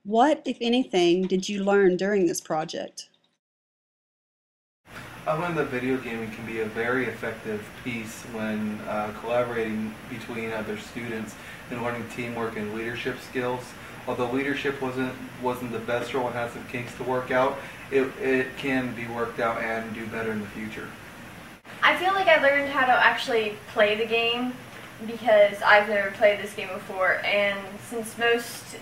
What, if anything, did you learn during this project? I learned that video gaming can be a very effective piece when collaborating between other students and learning teamwork and leadership skills. Although leadership wasn't the best role and had some kinks to work out, it can be worked out and do better in the future. I feel like I learned how to actually play the game because I've never played this game before, and since most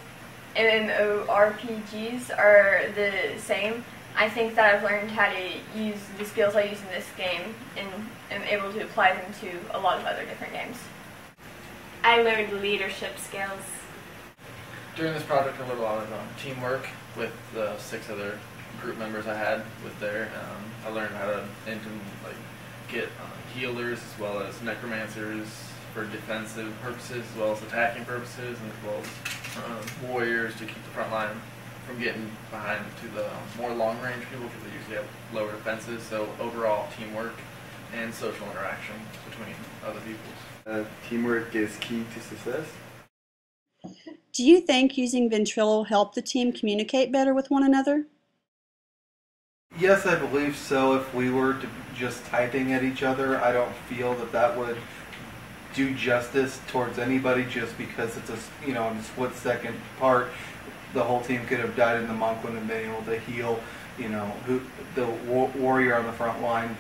MMORPGs are the same, I think that I've learned how to use the skills I use in this game and am able to apply them to a lot of other different games. I learned leadership skills. During this project, I learned a lot of teamwork with the 6 other group members I had with there. I learned how to get healers as well as necromancers for defensive purposes as well as attacking purposes, and as well as warriors to keep the front line from getting behind to the more long-range people because they usually have lower defenses. So overall teamwork and social interaction between other people. Teamwork is key to success. Do you think using Ventrilo helped the team communicate better with one another? Yes, I believe so. If we were just typing at each other, I don't feel that would do justice towards anybody just because it's in a split-second part. The whole team could have died and the monk wouldn't have been able to heal, the warrior on the front line,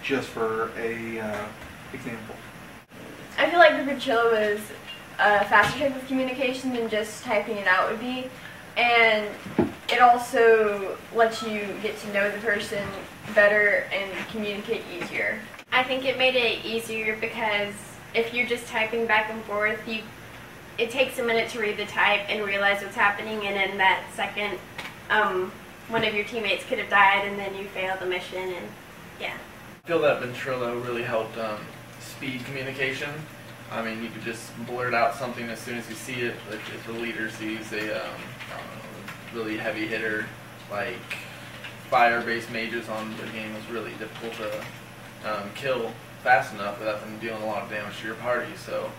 just for a example. I feel like the Ventrilo was a faster type of communication than just typing it out would be, and it also lets you get to know the person better and communicate easier. I think it made it easier because if you're just typing back and forth, it takes a minute to read the type and realize what's happening, and in that second, one of your teammates could have died and then you failed the mission, and yeah. I feel that Ventrilo really helped speed communication. I mean, you could just blurt out something as soon as you see it. Like if the leader sees a really heavy hitter, like fire-based mages on the game was really difficult to kill fast enough without them dealing a lot of damage to your party. So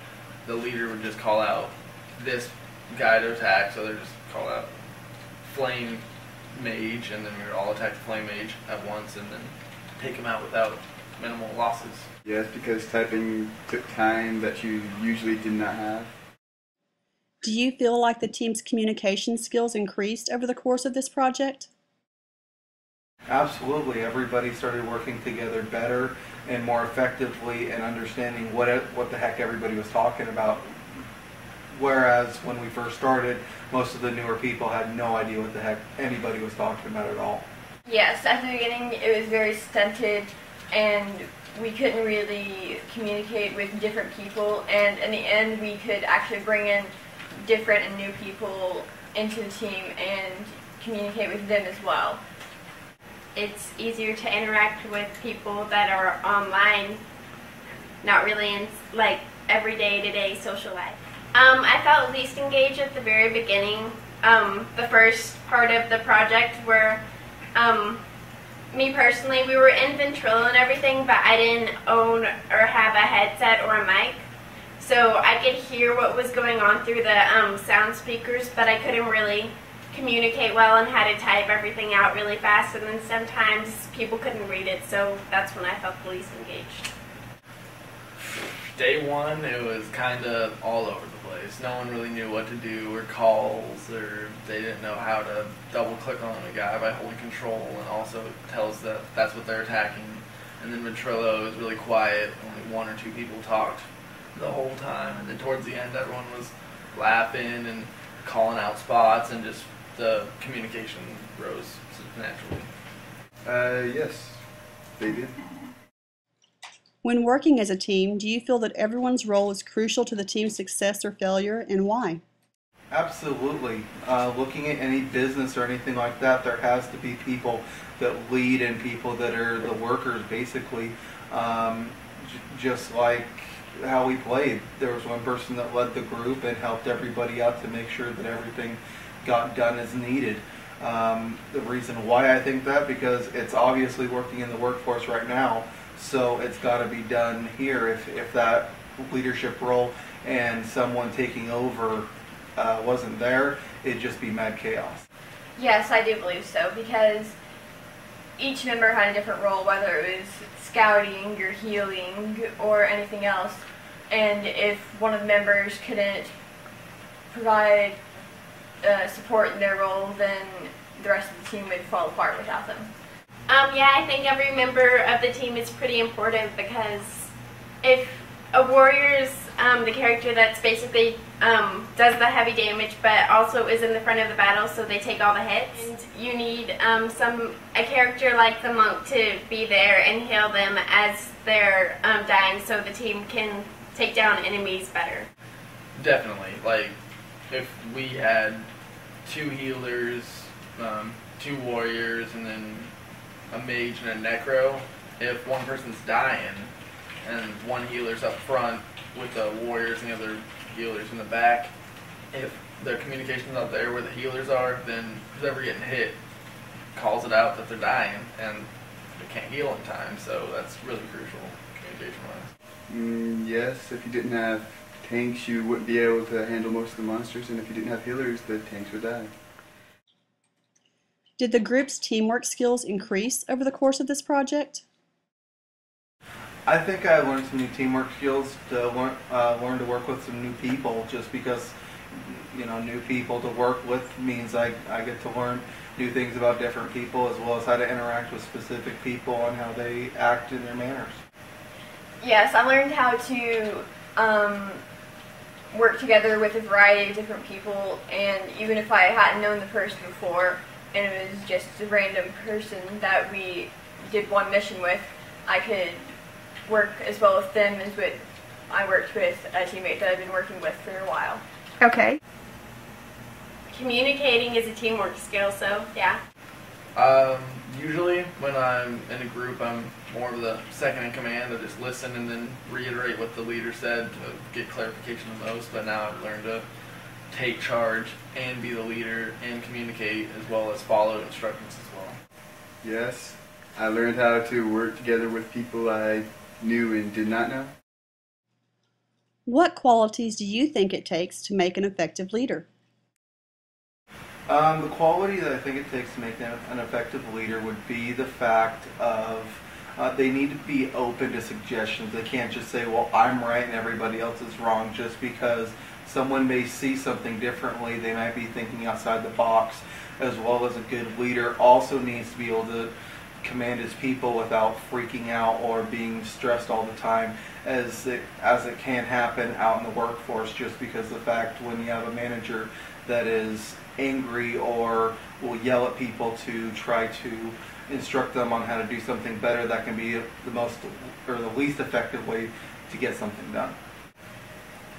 the leader would just call out this guy to attack, so they'd just call out flame mage, and then we would all attack the flame mage at once and then take him out without minimal losses. Yes, because typing took time that you usually did not have. Do you feel like the team's communication skills increased over the course of this project? Absolutely. Everybody started working together better and more effectively and understanding what the heck everybody was talking about. Whereas when we first started, most of the newer people had no idea what the heck anybody was talking about at all. Yes, at the beginning it was very stunted and we couldn't really communicate with different people, and in the end we could actually bring in different and new people into the team and communicate with them as well. It's easier to interact with people that are online, not really in like everyday to-day social life. I felt least engaged at the very beginning. The first part of the project where me personally, we were in Ventrilo and everything, but I didn't own or have a headset or a mic. So I could hear what was going on through the sound speakers, but I couldn't really communicate well and had to type everything out really fast, and then sometimes people couldn't read it, so that's when I felt the least engaged. Day one, it was kind of all over the place. No one really knew what to do or calls, or they didn't know how to double click on a guy by holding control, and also it tells that that's what they're attacking. And then Ventrilo was really quiet, only 1 or 2 people talked the whole time, and then towards the end everyone was laughing and calling out spots, and just the communication rose naturally. Yes, they did. When working as a team, do you feel that everyone's role is crucial to the team's success or failure, and why? Absolutely. Looking at any business or anything like that, there has to be people that lead and people that are the workers, basically. Just like how we played. There was one person that led the group and helped everybody out to make sure that everything got done as needed. The reason why I think that, because it's obviously working in the workforce right now, so it's got to be done here. If that leadership role and someone taking over wasn't there, it'd just be mad chaos. Yes, I do believe so, because each member had a different role, whether it was scouting or healing or anything else. And if one of the members couldn't provide support in their role, then the rest of the team would fall apart without them. Yeah, I think every member of the team is pretty important, because if a warrior is the character that's basically does the heavy damage but also is in the front of the battle, so they take all the hits, and you need a character like the monk to be there and heal them as they're dying, so the team can take down enemies better. Definitely. Like, if we had 2 healers, 2 warriors, and then a mage and a necro, if one person's dying and one healer's up front with the warriors and the other healers in the back, if their communication's not there where the healers are, then whoever getting hit calls it out that they're dying and they can't heal in time, so that's really crucial communication-wise. Yes, if you didn't have tanks, you wouldn't be able to handle most of the monsters, and if you didn't have healers, the tanks would die. Did the group's teamwork skills increase over the course of this project? I think I learned some new teamwork skills to learn to work with some new people, just because, new people to work with means I get to learn new things about different people, as well as how to interact with specific people and how they act in their manners. Yes, I learned how to work together with a variety of different people, and even if I hadn't known the person before, and it was just a random person that we did one mission with, I could work as well with them as with I worked with a teammate that I've been working with for a while. Okay. Communicating is a teamwork skill, so yeah. Usually when I'm in a group, I'm more of the second in command. I just listen and then reiterate what the leader said to get clarification the most, but now I've learned to take charge and be the leader and communicate, as well as follow instructions as well. Yes, I learned how to work together with people I knew and did not know. What qualities do you think it takes to make an effective leader? The quality that I think it takes to make an effective leader would be the fact of they need to be open to suggestions. They can't just say, well, I'm right and everybody else is wrong, just because someone may see something differently. They might be thinking outside the box. As well as a good leader also needs to be able to command his people without freaking out or being stressed all the time, as it can happen out in the workforce, just because the fact when you have a manager that is angry or will yell at people to try to instruct them on how to do something better, that can be the most or the least effective way to get something done.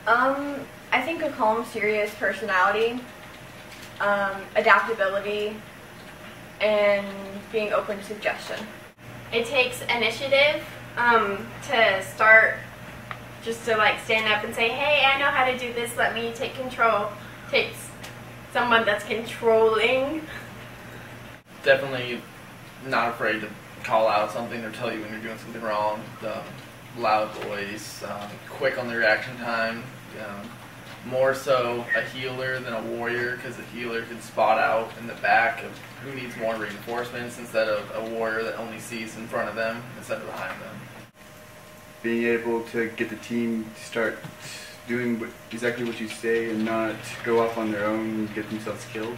I think a calm, serious personality, adaptability, and being open to suggestion. It takes initiative to start, just to like stand up and say, hey, I know how to do this, let me take control. Takes someone that's controlling. Definitely not afraid to call out something or tell you when you're doing something wrong. Loud voice, quick on the reaction time. More so a healer than a warrior, because a healer can spot out in the back of who needs more reinforcements instead of a warrior that only sees in front of them instead of behind them. Being able to get the team to start doing exactly what you say and not go off on their own and get themselves killed.